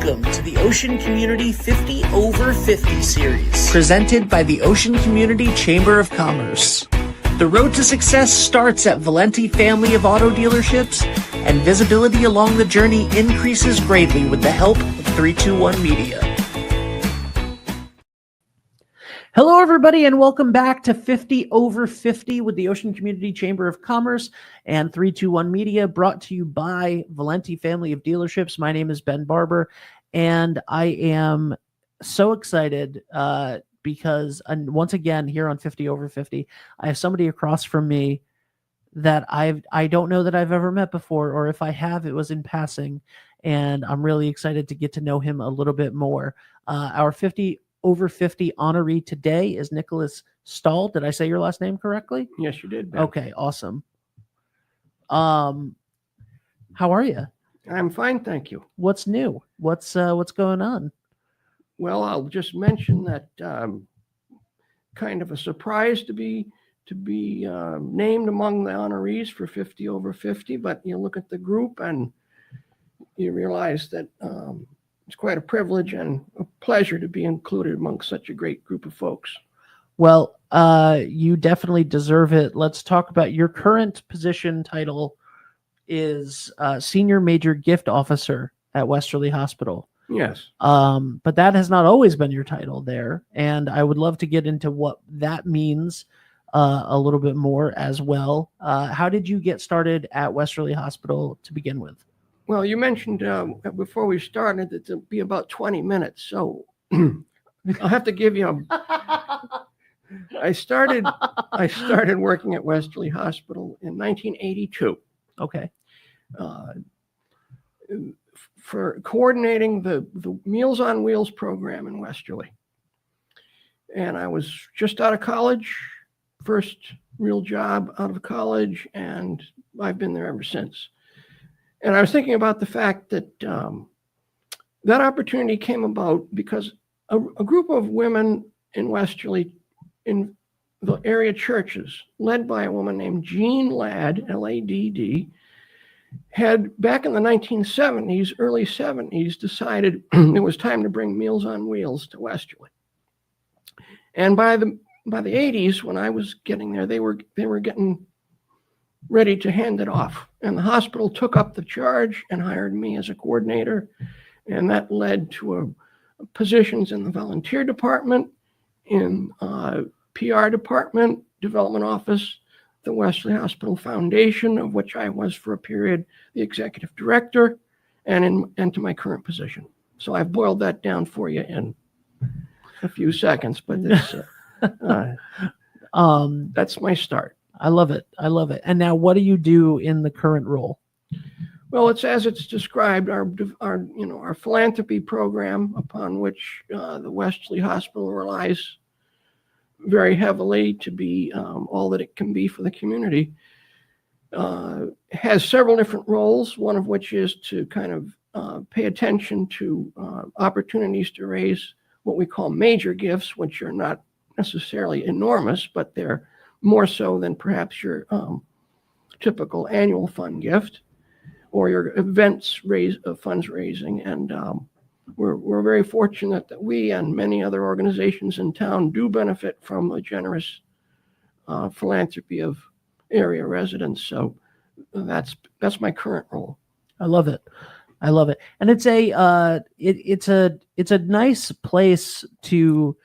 Welcome to the Ocean Community 50 Over 50 series, presented by the Ocean Community Chamber of Commerce. The road to success starts at Valenti family of auto dealerships, and visibility along the journey increases greatly with the help of 321 Media. Hello, everybody, and welcome back to 50 Over 50 with the Ocean Community Chamber of Commerce and 321 Media, brought to you by Valenti family of dealerships. My name is Ben Barber, and I am so excited because once again here on 50 Over 50, I have somebody across from me that I don't know that I've ever met before, or if I have, it was in passing, and I'm really excited to get to know him a little bit more. Our 50 Over 50 honoree today is Nicholas Stahl. Did I say your last name correctly? Yes, you did, Ben. Okay, awesome. How are you? I'm fine, thank you. What's new? What's going on? Well, I'll just mention that kind of a surprise to be named among the honorees for 50 Over 50, but you look at the group and you realize that it's quite a privilege and a pleasure to be included amongst such a great group of folks. Well, you definitely deserve it. Let's talk about your current position. Title is Senior Major Gift Officer at Westerly Hospital. Yes. But that has not always been your title there, and I would love to get into what that means a little bit more as well. How did you get started at Westerly Hospital to begin with? Well, you mentioned before we started that it'll be about 20 minutes, so I'll have to give you I started working at Westerly Hospital in 1982. Okay. For coordinating the Meals on Wheels program in Westerly. And I was just out of college, first real job out of college, and I've been there ever since. And I was thinking about the fact that that opportunity came about because a group of women in Westerly, in the area churches, led by a woman named Jean Ladd, L-A-D-D, had back in the 1970s, early 70s, decided it was time to bring Meals on Wheels to Westerly. And by the 80s, when I was getting there, they were getting ready to hand it off. And the hospital took up the charge and hired me as a coordinator. And that led to positions in the volunteer department, in PR department, development office, the Westerly Hospital Foundation, of which I was for a period the executive director, and to my current position. So I've boiled that down for you in a few seconds, but that's my start. I love it. I love it. And now, what do you do in the current role? Well, it's as it's described, our philanthropy program, upon which the Westerly Hospital relies very heavily to be all that it can be for the community, has several different roles, one of which is to kind of pay attention to opportunities to raise what we call major gifts, which are not necessarily enormous, but they're more so than perhaps your typical annual fund gift or your events funds raising. And we're very fortunate that we and many other organizations in town do benefit from a generous philanthropy of area residents. So that's my current role. I love it. I love it. And it's a nice place to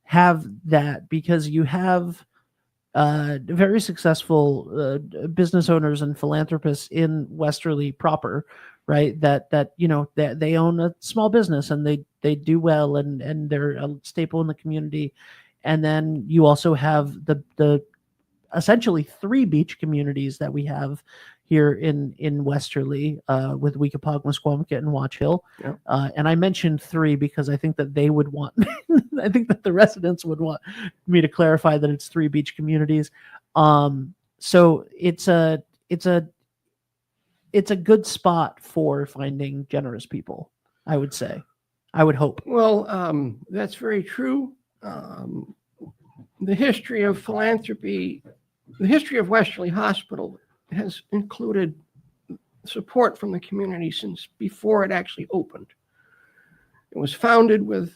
have that, because you have very successful business owners and philanthropists in Westerly proper, right? That they own a small business and they do well, and they're a staple in the community. And then you also have the essentially 3 beach communities that we have here in Westerly, with Weekapaug, Musqueamcut, and Watch Hill. Yeah. And I mentioned 3 because I think that they would want, I think that the residents would want me to clarify that it's 3 beach communities. So it's a good spot for finding generous people, I would say. I would hope. Well, that's very true. The history of philanthropy, the history of Westerly Hospital has included support from the community since before it actually opened. It was founded with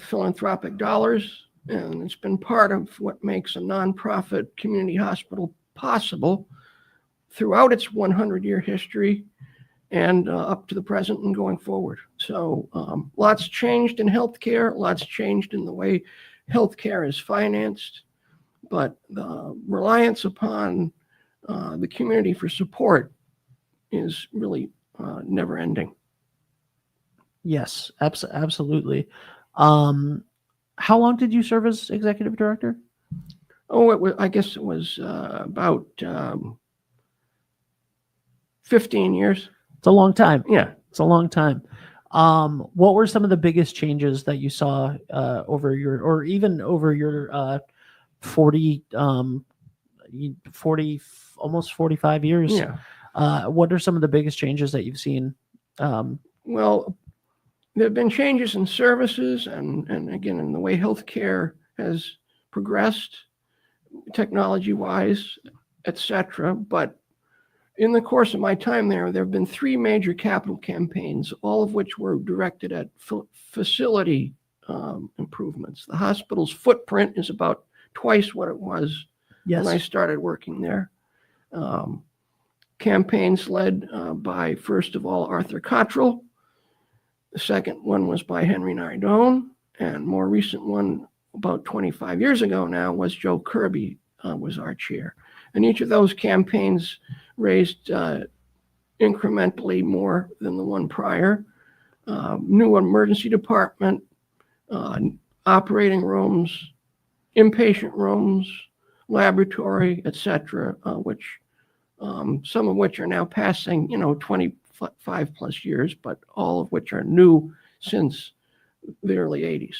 philanthropic dollars, and it's been part of what makes a nonprofit community hospital possible throughout its 100-year history and up to the present and going forward. So lots changed in healthcare, lots changed in the way healthcare is financed, but the reliance upon the community for support is really never ending. Yes, absolutely. How long did you serve as executive director? I guess it was about 15 years. It's a long time. Yeah. It's a long time. What were some of the biggest changes that you saw over your 40, almost 45 years? Yeah. What are some of the biggest changes that you've seen? Well, there have been changes in services and again, in the way healthcare has progressed, technology-wise, et cetera. But in the course of my time there have been 3 major capital campaigns, all of which were directed at facility improvements. The hospital's footprint is about twice what it was when I started working there. Campaigns led by, first of all, Arthur Cottrell. The second one was by Henry Nardone, and more recent one, about 25 years ago now, was Joe Kirby was our chair. And each of those campaigns raised incrementally more than the one prior. New emergency department, operating rooms, inpatient rooms, laboratory, et cetera, which some of which are now passing, 25 plus years, but all of which are new since the early 80s.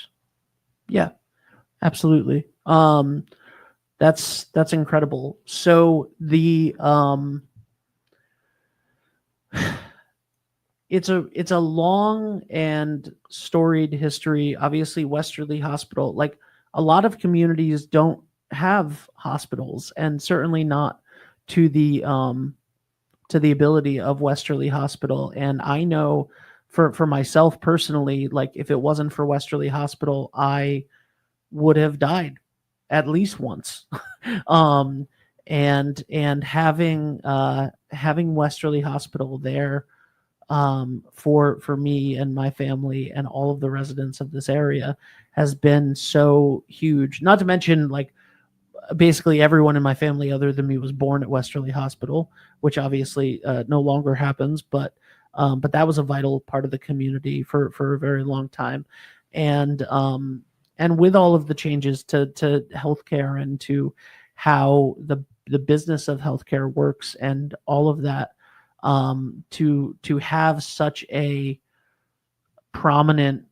Yeah, absolutely. That's incredible. So it's a long and storied history. Obviously, Westerly Hospital, like a lot of communities don't have hospitals, and certainly not to the ability of Westerly Hospital. And I know for myself personally, like if it wasn't for Westerly Hospital, I would have died at least once. And having Westerly Hospital there for me and my family and all of the residents of this area has been so huge. Not to mention, like, basically everyone in my family other than me was born at Westerly Hospital, which obviously no longer happens, but that was a vital part of the community for a very long time. And with all of the changes to healthcare and to how the business of healthcare works and all of that, to have such a prominent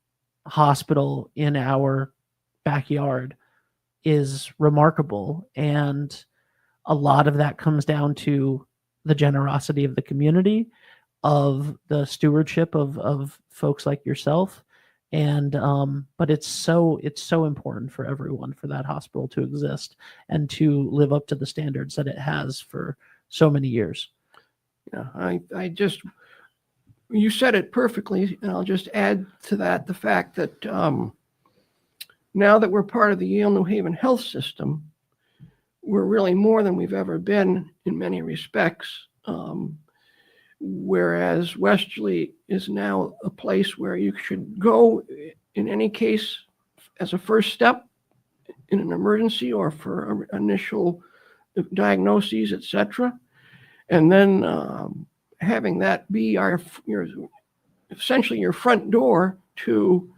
hospital in our backyard is remarkable. And a lot of that comes down to the generosity of the community, of the stewardship of folks like yourself. And but it's so important for everyone for that hospital to exist and to live up to the standards that it has for so many years. Yeah, you said it perfectly, and I'll just add to that the fact that now that we're part of the Yale New Haven health system, we're really more than we've ever been in many respects. Whereas Westerly is now a place where you should go in any case as a first step in an emergency or for initial diagnoses, et cetera. And then having that be essentially your front door to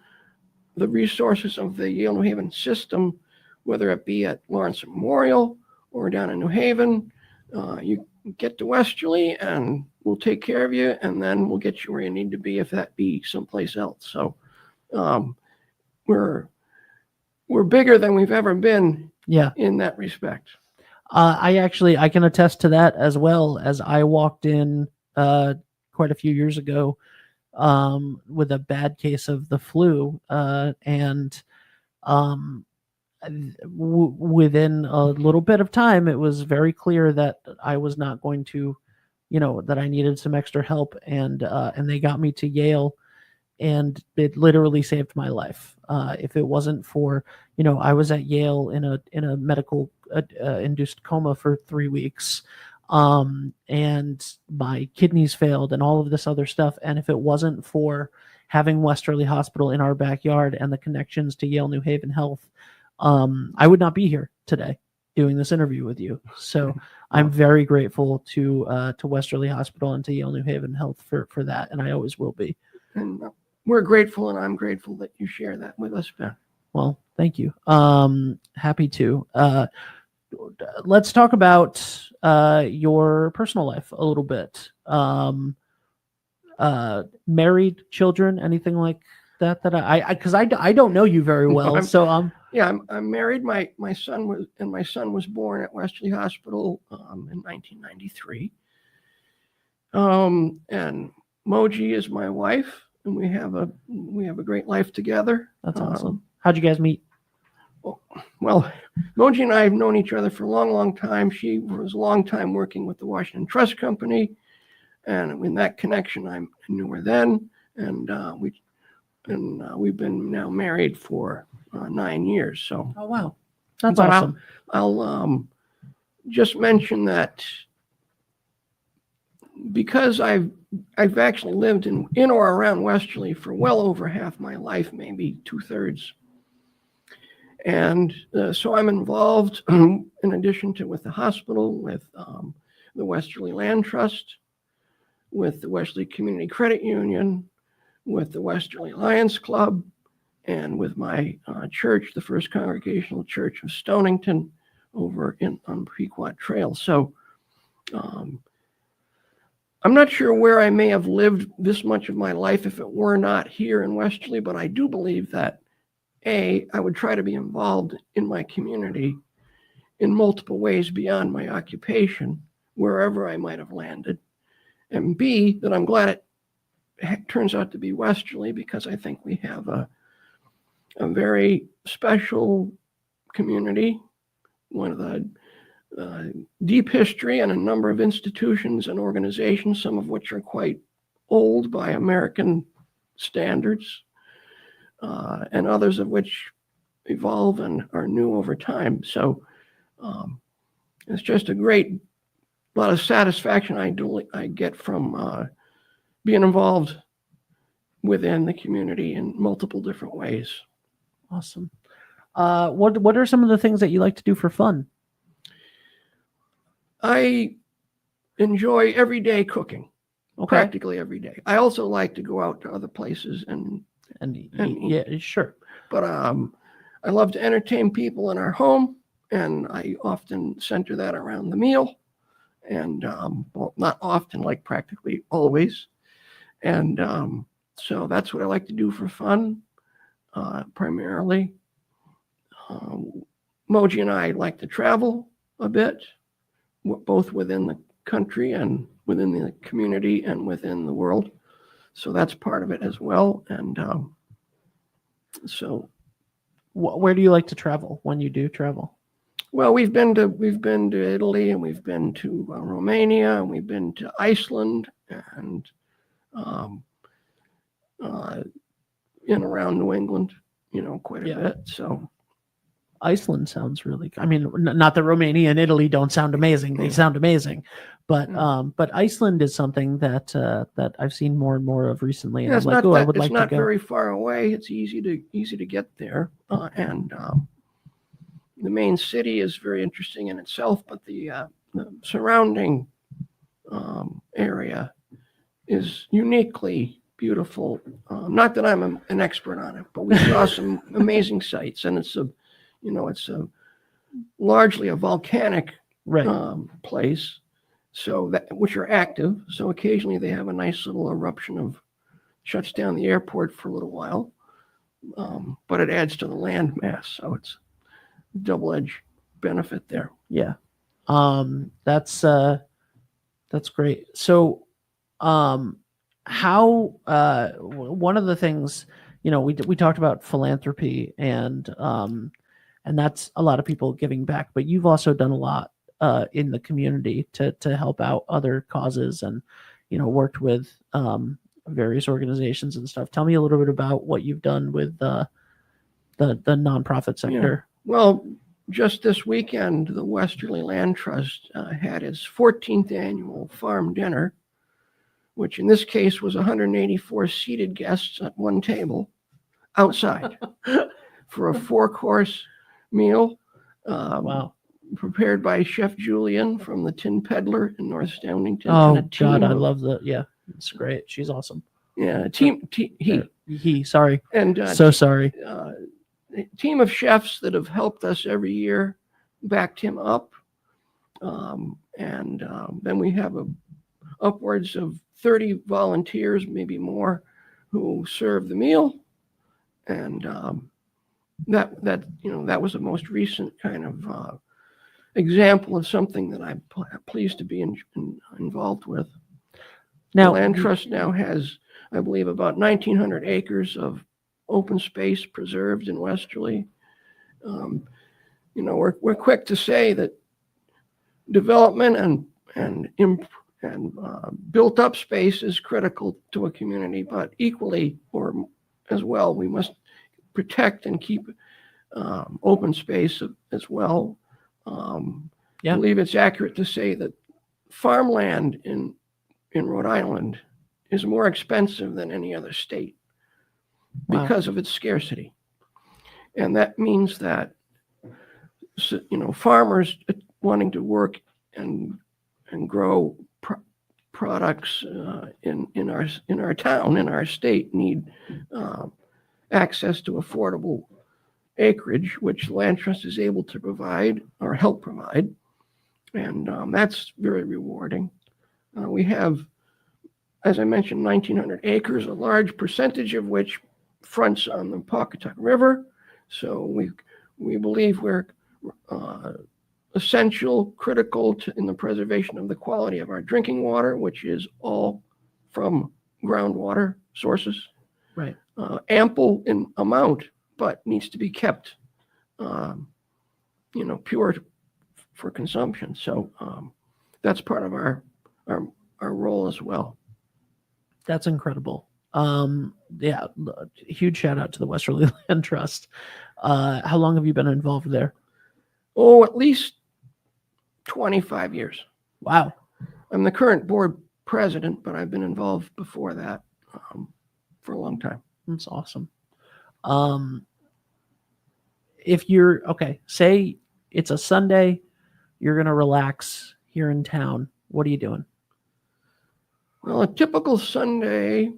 the resources of the Yale New Haven system, whether it be at Lawrence Memorial or down in New Haven. You get to Westerly and we'll take care of you, and then we'll get you where you need to be if that be someplace else. So we're bigger than we've ever been in that respect. I can attest to that, as well. As I walked in quite a few years ago with a bad case of the flu, and within a little bit of time, it was very clear that I was not going to, that I needed some extra help, and they got me to Yale, and it literally saved my life. If it wasn't for, I was at Yale in a medical induced coma for 3 weeks, and my kidneys failed and all of this other stuff. And if it wasn't for having Westerly Hospital in our backyard and the connections to Yale New Haven Health, I would not be here today doing this interview with you. So I'm very grateful to Westerly Hospital and to Yale New Haven Health for that, and I always will be. And we're grateful, and I'm grateful that you share that with us, Ben. Well, thank you. Happy to. Let's talk about your personal life a little bit. Married, children, anything like that? Because I don't know you very well. I'm married. My son was born at Westerly Hospital in 1993. And Moji is my wife, and we have a great life together. That's awesome. How'd you guys meet? Well, Moji and I have known each other for a long, long time. She was a long time working with the Washington Trust Company, and in that connection, I knew her then, and we've been now married for 9 years. So. Oh wow, that's awesome. I'll just mention that because I've actually lived in or around Westerly for well over half my life, maybe 2/3. And so I'm involved, in addition to with the hospital, with the Westerly Land Trust, with the Westerly Community Credit Union, with the Westerly Lions Club, and with my church, the First Congregational Church of Stonington, over on Pequot Trail. So I'm not sure where I may have lived this much of my life if it were not here in Westerly, but I do believe that I would try to be involved in my community in multiple ways beyond my occupation, wherever I might have landed. And B, that I'm glad it turns out to be Westerly, because I think we have a very special community, one of the deep history and a number of institutions and organizations, some of which are quite old by American standards, and others of which evolve and are new over time. So it's just a lot of satisfaction I get from being involved within the community in multiple different ways. Awesome. What are some of the things that you like to do for fun? I enjoy everyday cooking, Okay. practically every day. I also like to go out to other places and yeah, sure. But I love to entertain people in our home, and I often center that around the meal. And well, not often, like practically always. And so that's what I like to do for fun, primarily. Moji and I like to travel a bit, both within the country and within the community and within the world. So that's part of it as well. And so, where do you like to travel when you do travel? Well, we've been to Italy, and we've been to Romania, and we've been to Iceland, and in around New England, quite a bit. So Iceland sounds really. I mean, not that Romania and Italy don't sound amazing; they sound amazing, but Iceland is something that I've seen more and more of recently. And it's I'm like, I would like to go. It's not very far away. It's easy to get there, and the main city is very interesting in itself, but the surrounding area is uniquely beautiful. Not that I'm an expert on it, but we saw some amazing sights, and it's largely a volcanic place, so which are active. So occasionally they have a nice little eruption shuts down the airport for a little while, but it adds to the land mass, so it's double-edged benefit there. Yeah. That's great. So how one of the things, we talked about philanthropy, and that's a lot of people giving back, but you've also done a lot in the community to help out other causes, and worked with various organizations and stuff. Tell me a little bit about what you've done with the nonprofit sector. Well, just this weekend, the Westerly Land Trust had its 14th annual farm dinner, which in this case was 184 seated guests at one table outside for a 4-course meal. Wow. Prepared by Chef Julian from the Tin Peddler in North Stonington. Oh, God, I love that. Yeah, it's great. She's awesome. Yeah, sorry. And so sorry. A team of chefs that have helped us every year, backed him up. Then we have upwards of 30 volunteers, maybe more, who serve the meal. And that was the most recent kind of example of something that I'm pleased to be involved with. Now, the Land Trust now has, I believe, about 1,900 acres of open space preserved in Westerly. We're quick to say that development and built up space is critical to a community, but equally or as well, we must protect and keep open space as well. I believe it's accurate to say that farmland in Rhode Island is more expensive than any other state because of its scarcity. And that means that, farmers wanting to work and grow products in our town, in our state, need access to affordable acreage, which the Land Trust is able to provide or help provide. And that's very rewarding. We have, as I mentioned, 1,900 acres, a large percentage of which fronts on the Pawcatuck River. So we believe we're essential, critical in the preservation of the quality of our drinking water, which is all from groundwater sources. Right. Ample in amount, but needs to be kept, pure for consumption. So that's part of our role as well. That's incredible. Huge shout out to the Westerly Land Trust. How long have you been involved there? Oh, at least 25 years. Wow. I'm the current board president, but I've been involved before that for a long time. That's awesome. If you're say it's a Sunday, you're going to relax here in town. What are you doing? Well, a typical Sunday,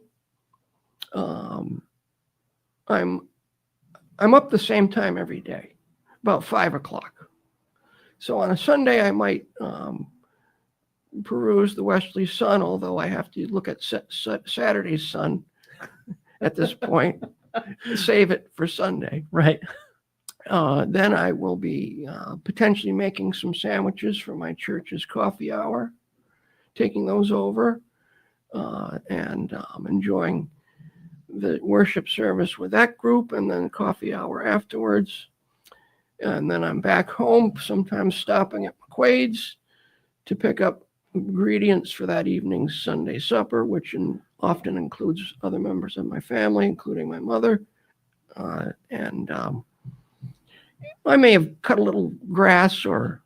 I'm up the same time every day, about 5 o'clock. So on a Sunday, I might peruse the Westerly Sun, although I have to look at Saturday's Sun at this point, save it for Sunday. Right. Then I will be potentially making some sandwiches for my church's coffee hour, taking those over, and enjoying the worship service with that group, and then coffee hour afterwards. And then I'm back home, sometimes stopping at McQuaid's to pick up ingredients for that evening's Sunday supper, which often includes other members of my family, including my mother. And I may have cut a little grass or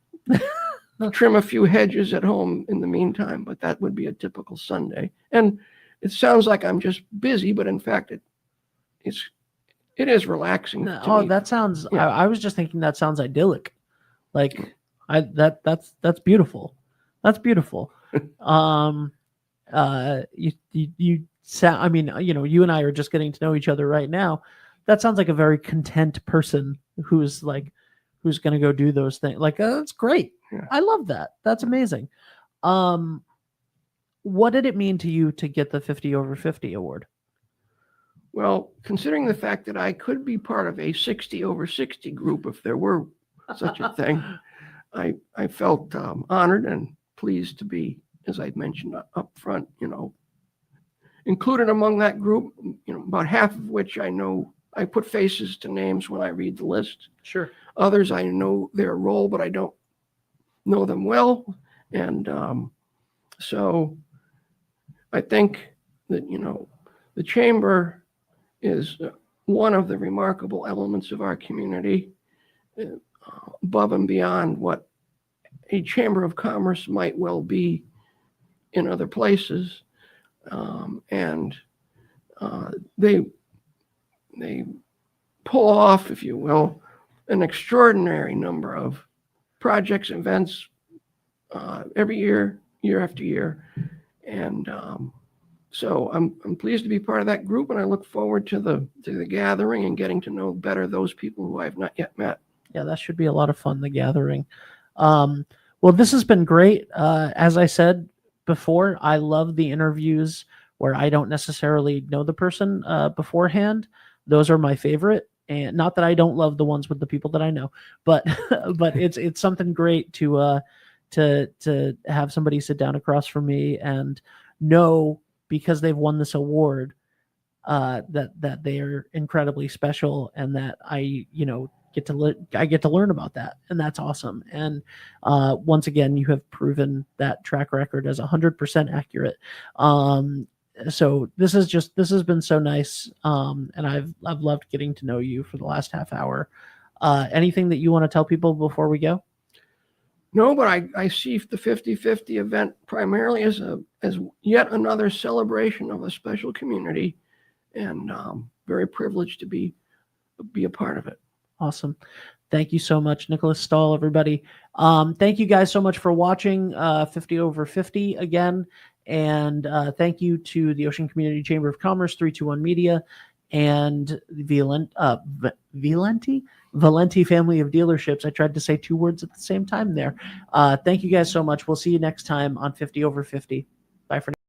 trim a few hedges at home in the meantime, but that would be a typical Sunday. And it sounds like I'm just busy, but in fact, it is relaxing. Oh, that sounds. Yeah. I was just thinking that sounds idyllic. Like that's beautiful. That's beautiful. You sound. I mean, you and I are just getting to know each other right now. That sounds like a very content person who's going to go do those things. Like that's great. Yeah. I love that. That's amazing. What did it mean to you to get the 50 over 50 award? Well, considering the fact that I could be part of a 60 over 60 group if there were such a thing, I felt honored and pleased to be, as I mentioned up front, included among that group, about half of which I know. I put faces to names when I read the list. Sure. Others, I know their role, but I don't know them well. And so I think that, the chamber is one of the remarkable elements of our community, above and beyond what a chamber of commerce might well be in other places. And they pull off, if you will, an extraordinary number of projects, events, every year after year. And so I'm pleased to be part of that group, and I look forward to the gathering and getting to know better those people who I have not yet met. Yeah, that should be a lot of fun, the gathering. Well, this has been great. As I said before, I love the interviews where I don't necessarily know the person beforehand. Those are my favorite. And not that I don't love the ones with the people that I know, but but it's something great to have somebody sit down across from me and know, because they've won this award, that they are incredibly special, and that I get to learn about that, and that's awesome. And once again, you have proven that track record as 100% accurate. So this has been so nice, and I've loved getting to know you for the last half hour. Anything that you want to tell people before we go? No, but I see the 50/50 event primarily as yet another celebration of a special community, and very privileged to be a part of it. Awesome. Thank you so much, Nicholas Stahl, everybody. Thank you guys so much for watching 50 over 50 again. And thank you to the Ocean Community Chamber of Commerce, 321 Media, and Valenti Family of Dealerships. I tried to say two words at the same time there. Thank you guys so much. We'll see you next time on 50 over 50. Bye for now.